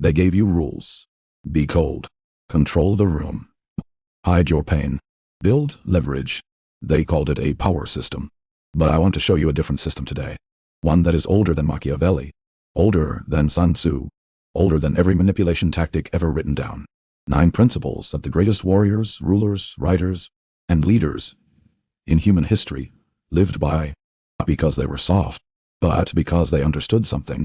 They gave you rules. Be cold. Control the room. Hide your pain. Build leverage. They called it a power system. But I want to show you a different system today. One that is older than Machiavelli, older than Sun Tzu, older than every manipulation tactic ever written down. 9 principles that the greatest warriors, rulers, writers, and leaders in human history lived by, not because they were soft, but because they understood something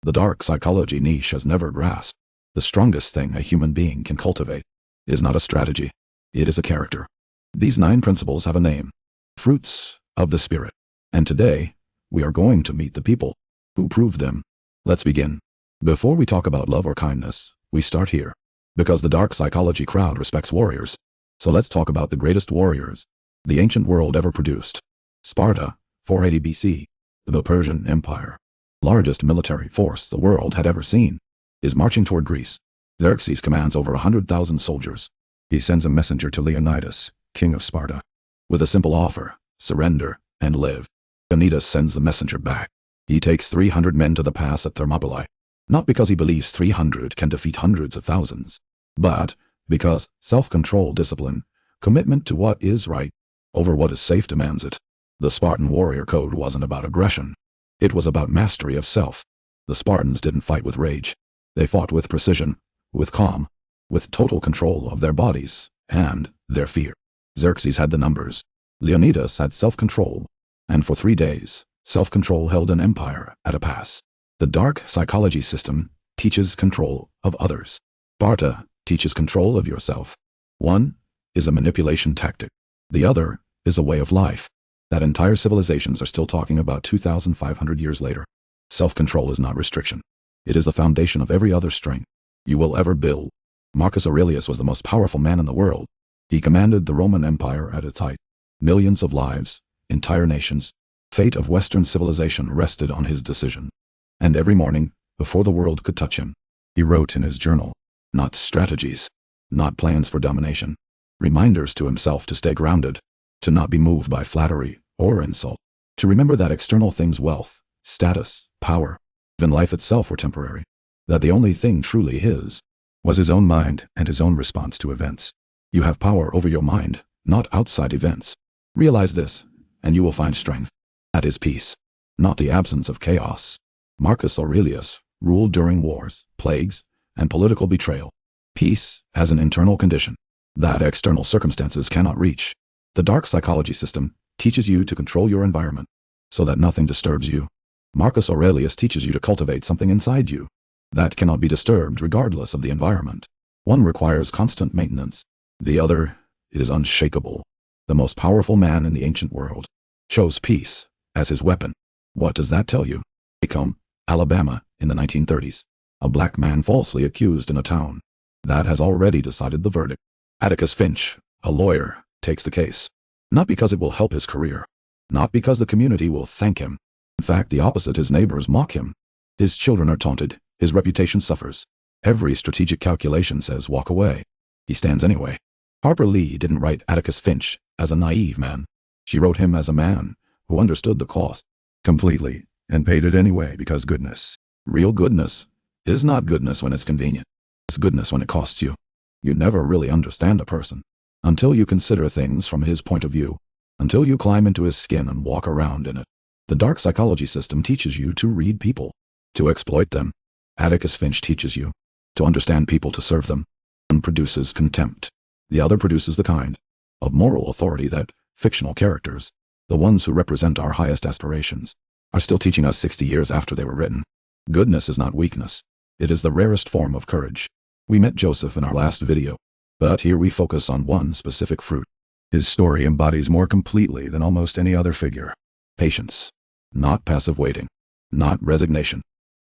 the dark psychology niche has never grasped. The strongest thing a human being can cultivate is not a strategy, it is a character. These 9 principles have a name: fruits of the spirit. And today, we are going to meet the people who proved them. Let's begin. Before we talk about love or kindness, we start here, because the dark psychology crowd respects warriors. So let's talk about the greatest warriors the ancient world ever produced. Sparta, 480 BC, the Persian Empire, largest military force the world had ever seen, is marching toward Greece. Xerxes commands over 100,000 soldiers. He sends a messenger to Leonidas, king of Sparta, with a simple offer: surrender and live. Leonidas sends the messenger back. He takes 300 men to the pass at Thermopylae, not because he believes 300 can defeat hundreds of thousands, but because self-control, discipline, commitment to what is right over what is safe demands it. The Spartan warrior code wasn't about aggression. It was about mastery of self. The Spartans didn't fight with rage. They fought with precision, with calm, with total control of their bodies and their fear. Xerxes had the numbers. Leonidas had self-control. And for 3 days, self-control held an empire at a pass. The dark psychology system teaches control of others. Sparta teaches control of yourself. One is a manipulation tactic. The other is a way of life that entire civilizations are still talking about 2,500 years later. Self-control is not restriction. It is the foundation of every other strength you will ever build. Marcus Aurelius was the most powerful man in the world. He commanded the Roman Empire at its height. Millions of lives, entire nations, fate of Western civilization rested on his decision. And every morning, before the world could touch him, he wrote in his journal, not strategies, not plans for domination, reminders to himself to stay grounded, to not be moved by flattery or insult, to remember that external things, wealth, status, power, even life itself, were temporary, that the only thing truly his was his own mind and his own response to events. You have power over your mind, not outside events. Realize this, and you will find strength. That is peace, not the absence of chaos. Marcus Aurelius ruled during wars, plagues, and political betrayal. Peace as an internal condition that external circumstances cannot reach. The dark psychology system teaches you to control your environment so that nothing disturbs you. Marcus Aurelius teaches you to cultivate something inside you that cannot be disturbed regardless of the environment. One requires constant maintenance. The other is unshakable. The most powerful man in the ancient world chose peace as his weapon. What does that tell you? Macomb, Alabama, in the 1930s. A black man falsely accused in a town that has already decided the verdict. Atticus Finch, a lawyer, takes the case. Not because it will help his career. Not because the community will thank him. In fact, the opposite. His neighbors mock him. His children are taunted. His reputation suffers. Every strategic calculation says walk away. He stands anyway. Harper Lee didn't write Atticus Finch as a naive man. She wrote him as a man who understood the cost completely and paid it anyway, because goodness, real goodness, is not goodness when it's convenient. It's goodness when it costs you. You never really understand a person until you consider things from his point of view, until you climb into his skin and walk around in it. The dark psychology system teaches you to read people, to exploit them. Atticus Finch teaches you to understand people, to serve them. One produces contempt. The other produces the kind of moral authority that fictional characters, the ones who represent our highest aspirations, are still teaching us 60 years after they were written. Goodness is not weakness. It is the rarest form of courage. We met Joseph in our last video, but here we focus on one specific fruit. His story embodies more completely than almost any other figure. Patience. Not passive waiting. Not resignation.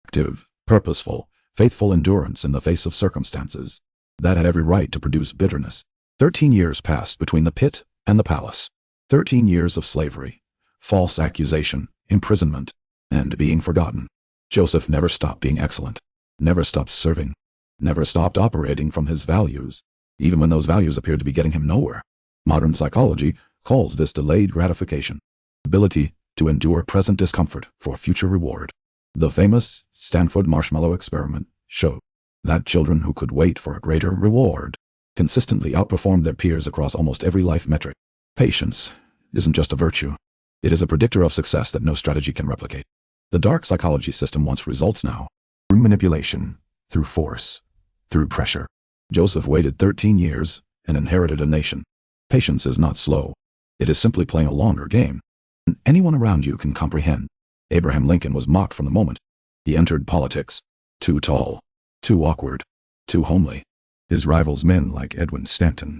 Active, purposeful, faithful endurance in the face of circumstances that had every right to produce bitterness. 13 years passed between the pit and the palace. 13 years of slavery, false accusation, imprisonment, and being forgotten. Joseph never stopped being excellent, never stopped serving, never stopped operating from his values, even when those values appeared to be getting him nowhere. Modern psychology calls this delayed gratification, ability to endure present discomfort for future reward. The famous Stanford marshmallow experiment showed that children who could wait for a greater reward consistently outperformed their peers across almost every life metric. Patience isn't just a virtue. It is a predictor of success that no strategy can replicate. The dark psychology system wants results now. Through manipulation, through force, through pressure. Joseph waited 13 years and inherited a nation. Patience is not slow. It is simply playing a longer game. And anyone around you can comprehend. Abraham Lincoln was mocked from the moment he entered politics. Too tall, too awkward, too homely. His rivals, men like Edwin Stanton,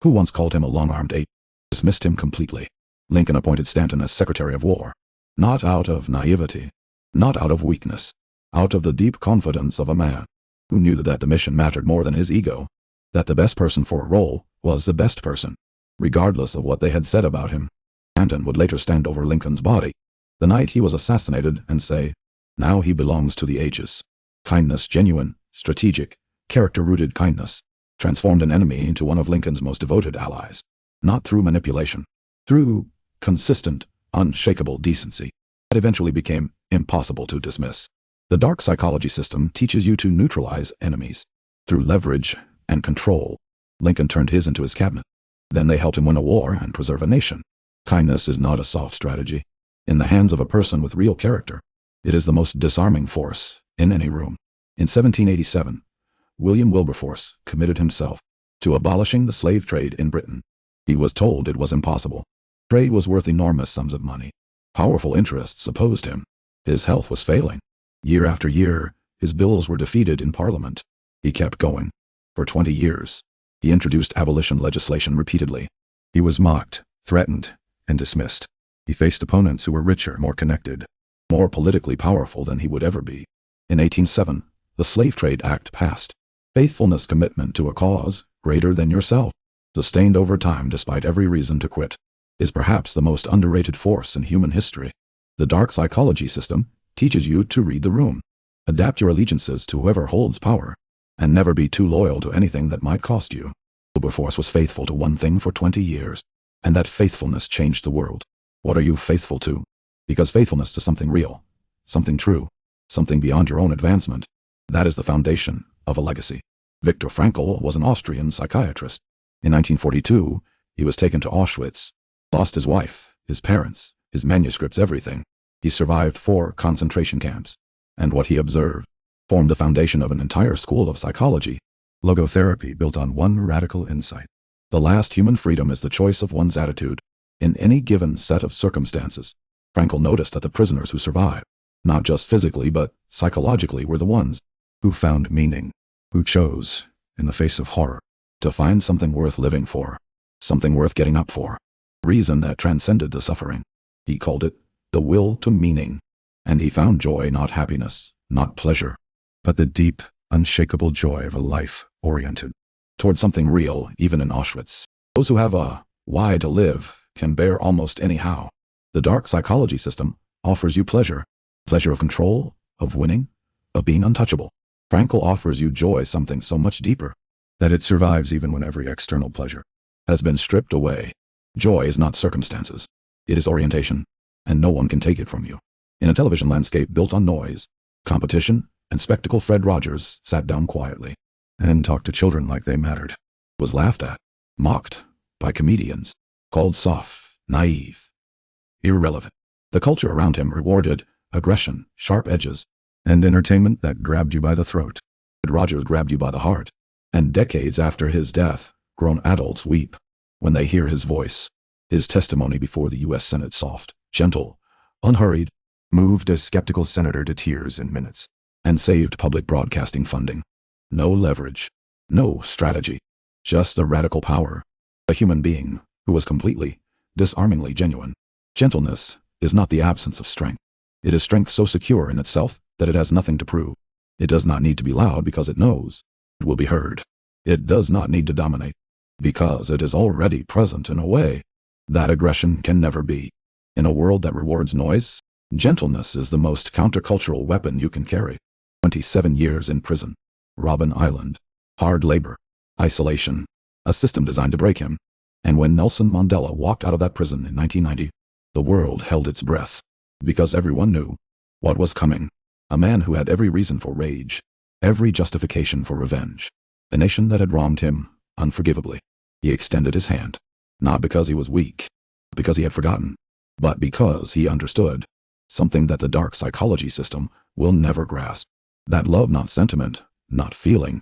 who once called him a long-armed ape, dismissed him completely. Lincoln appointed Stanton as Secretary of War, not out of naivety, not out of weakness, out of the deep confidence of a man who knew that the mission mattered more than his ego, that the best person for a role was the best person, regardless of what they had said about him. Stanton would later stand over Lincoln's body the night he was assassinated and say, "Now he belongs to the ages." Kindness, genuine, strategic, character-rooted kindness, transformed an enemy into one of Lincoln's most devoted allies, not through manipulation, through consistent, unshakable decency that eventually became impossible to dismiss. The dark psychology system teaches you to neutralize enemies through leverage and control. Lincoln turned his into his cabinet. Then they helped him win a war and preserve a nation. Kindness is not a soft strategy. In the hands of a person with real character, it is the most disarming force in any room. In 1787, William Wilberforce committed himself to abolishing the slave trade in Britain. He was told it was impossible. Trade was worth enormous sums of money. Powerful interests opposed him. His health was failing. Year after year, his bills were defeated in Parliament. He kept going. For 20 years, he introduced abolition legislation repeatedly. He was mocked, threatened, and dismissed. He faced opponents who were richer, more connected, more politically powerful than he would ever be. In 1807, the Slave Trade Act passed. Faithfulness, commitment to a cause greater than yourself, sustained over time despite every reason to quit, is perhaps the most underrated force in human history. The dark psychology system teaches you to read the room, adapt your allegiances to whoever holds power, and never be too loyal to anything that might cost you. Wilberforce was faithful to one thing for 20 years, and that faithfulness changed the world. What are you faithful to? Because faithfulness to something real, something true, something beyond your own advancement, that is the foundation of a legacy. Viktor Frankl was an Austrian psychiatrist. In 1942, he was taken to Auschwitz, lost his wife, his parents, his manuscripts, everything. He survived 4 concentration camps, and what he observed formed the foundation of an entire school of psychology. Logotherapy built on one radical insight. The last human freedom is the choice of one's attitude in any given set of circumstances. Frankl noticed that the prisoners who survived, not just physically but psychologically, were the ones who found meaning, who chose, in the face of horror, to find something worth living for, something worth getting up for, reason that transcended the suffering. He called it the will to meaning, and he found joy, not happiness, not pleasure, but the deep, unshakable joy of a life oriented toward something real, even in Auschwitz. Those who have a why to live can bear almost anyhow. The dark psychology system offers you pleasure, pleasure of control, of winning, of being untouchable. Frankl offers you joy, something so much deeper that it survives even when every external pleasure has been stripped away. Joy is not circumstances. It is orientation, and no one can take it from you. In a television landscape built on noise, competition, and spectacle, Fred Rogers sat down quietly and talked to children like they mattered. Was laughed at, mocked by comedians, called soft, naive, irrelevant. The culture around him rewarded aggression, sharp edges, and entertainment that grabbed you by the throat. Fred Rogers grabbed you by the heart, and decades after his death, grown adults weep when they hear his voice. His testimony before the U.S. Senate, soft, gentle, unhurried, moved a skeptical senator to tears in minutes, and saved public broadcasting funding. No leverage, no strategy, just the radical power. A human being who was completely, disarmingly genuine. Gentleness is not the absence of strength. It is strength so secure in itself that it has nothing to prove. It does not need to be loud because it knows it will be heard. It does not need to dominate because it is already present in a way that aggression can never be. In a world that rewards noise, gentleness is the most countercultural weapon you can carry. 27 years in prison, Robben Island, hard labor, isolation, a system designed to break him. And when Nelson Mandela walked out of that prison in 1990, the world held its breath, because everyone knew what was coming. A man who had every reason for rage, every justification for revenge. A nation that had wronged him unforgivably. He extended his hand, not because he was weak, because he had forgotten, but because he understood something that the dark psychology system will never grasp. That love, not sentiment, not feeling,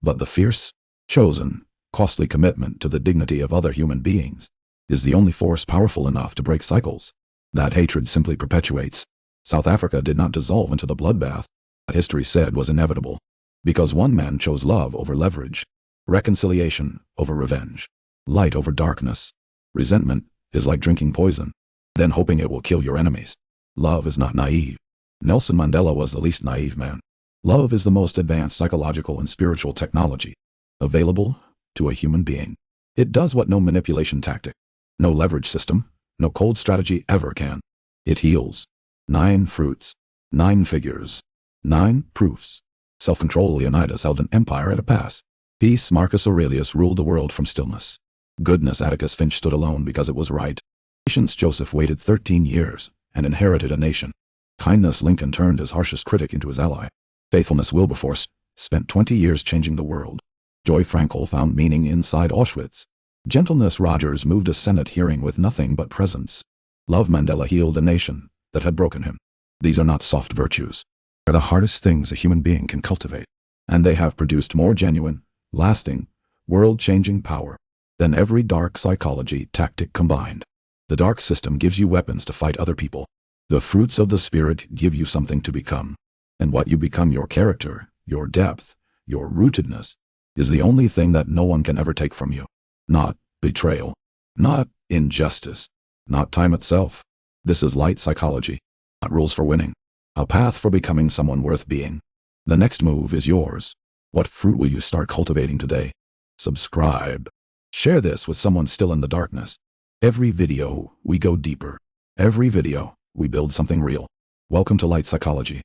but the fierce, chosen, costly commitment to the dignity of other human beings, is the only force powerful enough to break cycles. That hatred simply perpetuates. South Africa did not dissolve into the bloodbath that history said was inevitable, because one man chose love over leverage, reconciliation over revenge, light over darkness. Resentment is like drinking poison, then hoping it will kill your enemies. Love is not naive. Nelson Mandela was the least naive man. Love is the most advanced psychological and spiritual technology available to a human being. It does what no manipulation tactic, no leverage system, no cold strategy ever can. It heals. 9 fruits, 9 figures, 9 proofs. Self-control. Leonidas held an empire at a pass. Peace. Marcus Aurelius ruled the world from stillness. Goodness. Atticus Finch stood alone because it was right. Patience. Joseph waited 13 years and inherited a nation. Kindness. Lincoln turned his harshest critic into his ally. Faithfulness. Wilberforce spent 20 years changing the world. Joy. Frankl found meaning inside Auschwitz. Gentleness. Rogers moved a Senate hearing with nothing but presence. Love. Mandela healed a nation that had broken him. These are not soft virtues. They're the hardest things a human being can cultivate, and they have produced more genuine, lasting, world-changing power than every dark psychology tactic combined. The dark system gives you weapons to fight other people. The fruits of the spirit give you something to become, and what you become, your character, your depth, your rootedness, is the only thing that no one can ever take from you. Not betrayal, not injustice, not time itself. This is light psychology, not rules for winning, a path for becoming someone worth being. The next move is yours. What fruit will you start cultivating today? Subscribe. Share this with someone still in the darkness. Every video, we go deeper. Every video, we build something real. Welcome to Light Psychology.